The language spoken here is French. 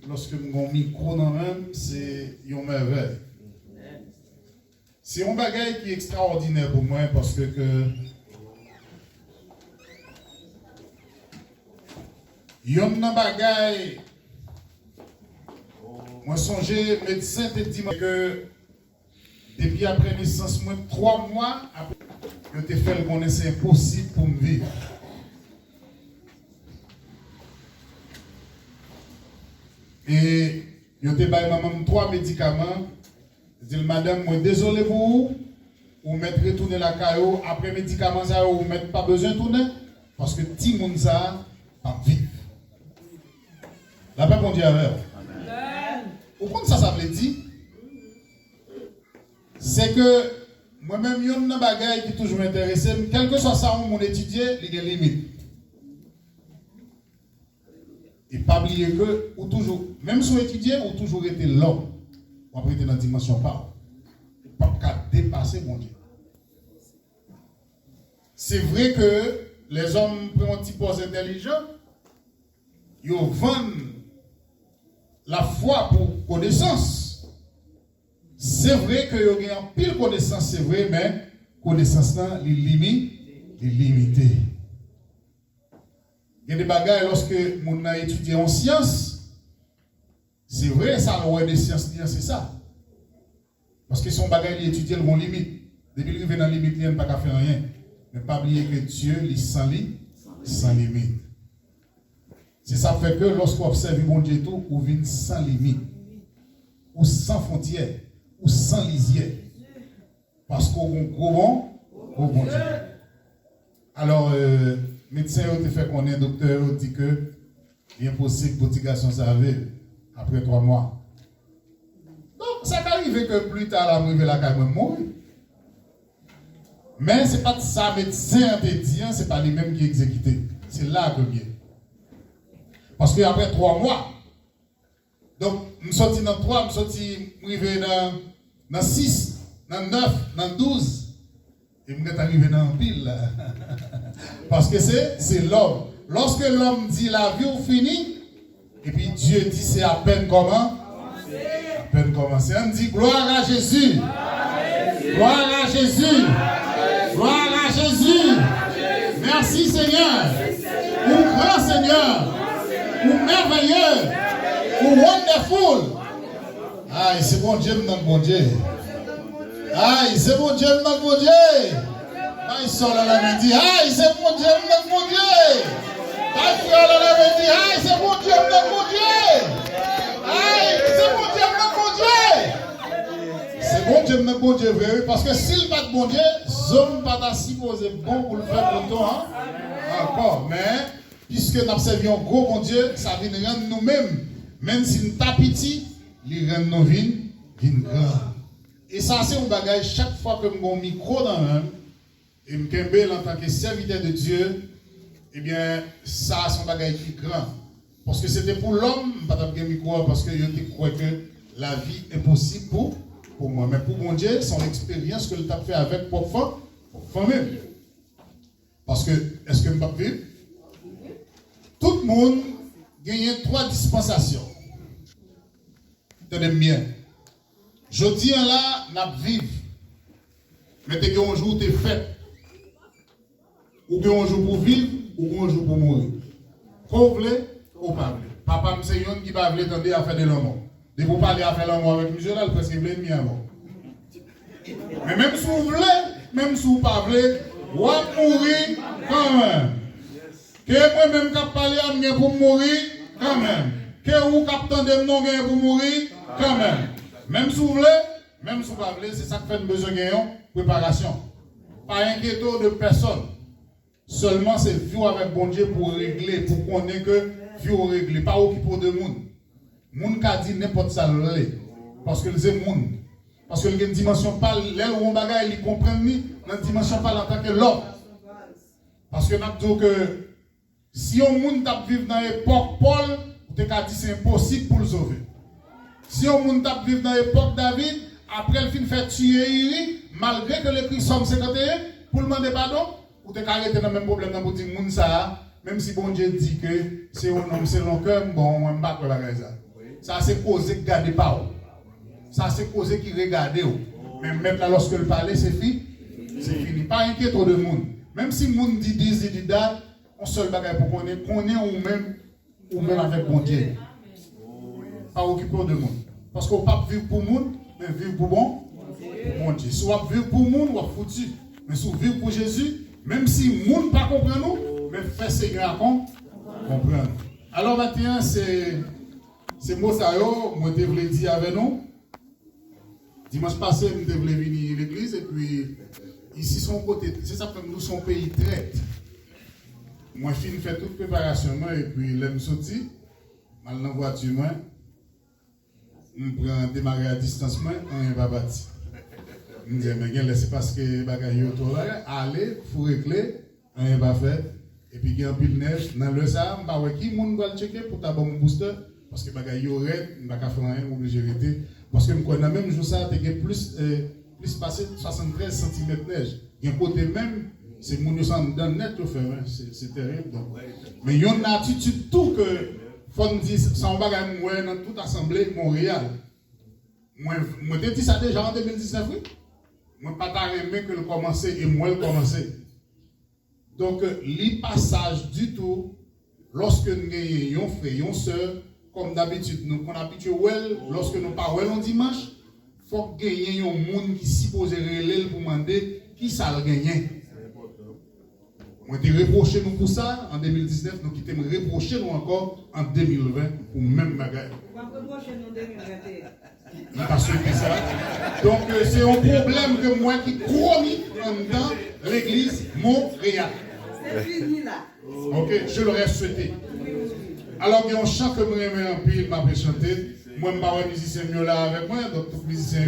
lorsque mon micro dans même, c'est une merveille. C'est un bagage qui est extraordinaire pour moi parce que yon nan bagay, moi songé médecin te dit que depuis après naissance, moi 3 mois après, je te fait le connaître c'est impossible pour me vivre. Et je te baille maman 3 médicaments. Je dis madame, moi désolé pour vous, ou mettre retourner la caillou après médicaments ça ou mettre pas besoin de tourner parce que ti moun ça pas vivre. La paix bon Dieu avec. Au fond ça veut dire c'est que moi-même yon nan bagay qui toujours m'intéresse, quel que soit ça où mon étudier, il y a des limites. Et pas oublier que ou toujours même si on étudier ou toujours été l'homme. On peut être dans la dimension pas. Pas qu'à dépasser mon Dieu. C'est vrai que les hommes prennent un petit peu intelligent, ils vendent la foi pour connaissance. C'est vrai qu'ils ont un pile connaissance, c'est vrai, mais connaissance là, il est limité. Il y a des bagages lorsque on a étudié en sciences. C'est vrai, ça, le des sciences, c'est ça. Parce que son bagage étudié, ils ont limite. Depuis qu'il vient dans la limite, il n'y a pas qu'à faire rien. Mais pas oublier que Dieu, il sans limite. C'est ça fait que lorsqu'on observe mon Dieu tout, on vient sans limite. Ou sans frontières. Ou sans lisière. Parce qu'on a un gros bon Dieu. Alors, médecin te fait connaître, docteur dit que il est impossible pour les garçons s'arriver après 3 mois. Donc, ça arrive que plus tard, la mourir la carrière mourir. Mais ce n'est pas ça, médecin te dit, ce n'est pas les mêmes qui exécutent. C'est là que vient. Parce qu'après 3 mois, donc, je suis sorti dans 3, je suis arrivé dans 6, dans 9, dans 12. Et je suis arrivé dans pile. Parce que c'est l'homme. Lorsque l'homme dit la vie est finie, et puis Dieu dit c'est à peine comment? À peine commencé. On dit gloire à Jésus. Gloire à Jésus. Gloire à Jésus. Merci Seigneur. Ou grand Seigneur. Ou merveilleux. Ou wonderful. Aïe, c'est bon Dieu, notre bon Dieu. Aïe, c'est mon Dieu, notre bon Dieu. Aïe, sort là la midi. Aïe, c'est mon Dieu, notre bon Dieu. Aïe, frère là la midi. Aïe, c'est mon Dieu, notre bon Dieu. Aïe, c'est mon Dieu, notre bon Dieu. C'est bon Dieu, notre bon Dieu, vrai. Parce que s'il pas de bon Dieu, zone pas supposé bon pour le faire pour toi. Encore. Mais, puisque nous observons un gros bon Dieu, ça vient rendre nous-mêmes, même si nous sommes petits, il rend nos vies grandes. Et ça, c'est un bagage, chaque fois que je mets un micro dans un, et je me en tant que serviteur de Dieu, eh bien, ça, c'est un bagage qui est grand. Parce que c'était pour l'homme, pas un micro, parce que je crois que la vie est possible pour moi. Mais pour mon Dieu, son expérience que tu as fait avec pour famille. Parce que, est-ce que je peux vivre? Tout le monde gagne 3 dispensations. Tenez bien. Je dis là, n'a vivre. Mais tu as un jour tu fait. Ou bien un jour pour vivre, ou un jour pour mourir. Faut voulez ou pas voulez. Papa me c'est qui va voulait tenter à faire de l'amour. De vous parler à faire l'amour avec monsieur là, parce qu'il voulait demi avant. Mais même si vous voulez, même si vous pas voulez, vous mourir quand même. Que moi-même qui parler à moi pour mourir quand même. Que vous captez de non pour mourir quand même. Même si vous voulez, même si vous ne voulez pas, c'est ça qui fait besoin de préparation. Pas inquiétude de personne. Seulement c'est vivre avec bon Dieu pour régler, pour qu'on ait que vivre régler. Pas occuper de monde. Monde qui dit n'importe ça. Parce que c'est monde. Parce que une dimension pas, l'aile ou un bagage, ils comprennent ni, dans une dimension pas en tant que l'homme. Parce que nous dit que si un monde tape vivre dans l'époque Paul, vous avez dit c'est impossible pour le sauver. Si on monde tape vivre dans l'époque David, après le fin fait tuer Iri, malgré que le prix somme 51, pour le demander pardon, vous avez arrêté dans le même problème dans le monde ça, même si bon Dieu dit que c'est un homme selon cœur, bon, on ne va pas la ça. ça c'est causé qui garde pas. Ça c'est causé qui regarde. Mais même là, lorsque le parler, c'est fini. C'est fini. Pas inquiète de monde. Même si le monde dit date, on seul bagage pour qu'on est ou même avec mon Dieu. Pas occupé de monde. Parce qu'on ne peut pas vivre pour le monde, mais vivre pour bon Dieu. Si on vivre pour le monde, on va foutu. Mais si on vit pour Jésus, même si le monde ne comprend pas nous, mais fait Seigneur à comprendre. Alors maintenant, c'est mots ça, moi je voulais dire avec nous. Dimanche passé, je voulais venir à l'église et puis ici, son côté, c'est ça que nous sommes pays traite. Moi, je finis faire toute préparation et puis là, je suis sorti, je suis dans la voiture, je prends démarrer à distance, on va bâti. Je me dis, mais c'est parce que les bagages sont autour là, allez, il faut régler, on va faire. Et puis il y a un pile neige, dans le ça, je ne sais pas qui va le checker pour tabac mon booster, parce que les bagages sont raides, je ne vais pas faire rien, obligé de rester. Parce que dans le même jour, ça, il y a plus passé 73 cm de neige. Il y a un côté même, c'est mon dans le net, c'est terrible. Donc. Mais il y a une attitude tout que, faut me dire, sans bagage, moi, dans toute assemblée Montréal. Moi, j'ai dit ça déjà en 2019, oui. Moi, pas aimé que le commencer et moi le commencer. Donc, les passages du tout, lorsque nous gagnons un frère, une soeur, comme d'habitude, nous sommes habitués, lorsque nous parlons le dimanche, il faut gagner un monde qui suppose relève pour demander qui ça a gagné. On a reproché nous pour ça en 2019, nous quittons reprocher nous encore en 2020 pour même bagage. On va reprocher nous en 2021. Parce que ça. Donc c'est un problème que moi qui chronique en dedans l'église Montréal. C'est fini là. Ok, je l'aurais souhaité. Alors il y a un chant que je me remets en pile, je vais chanter. Moi, je ne suis pas un musicien mieux là avec moi, donc tout musicien.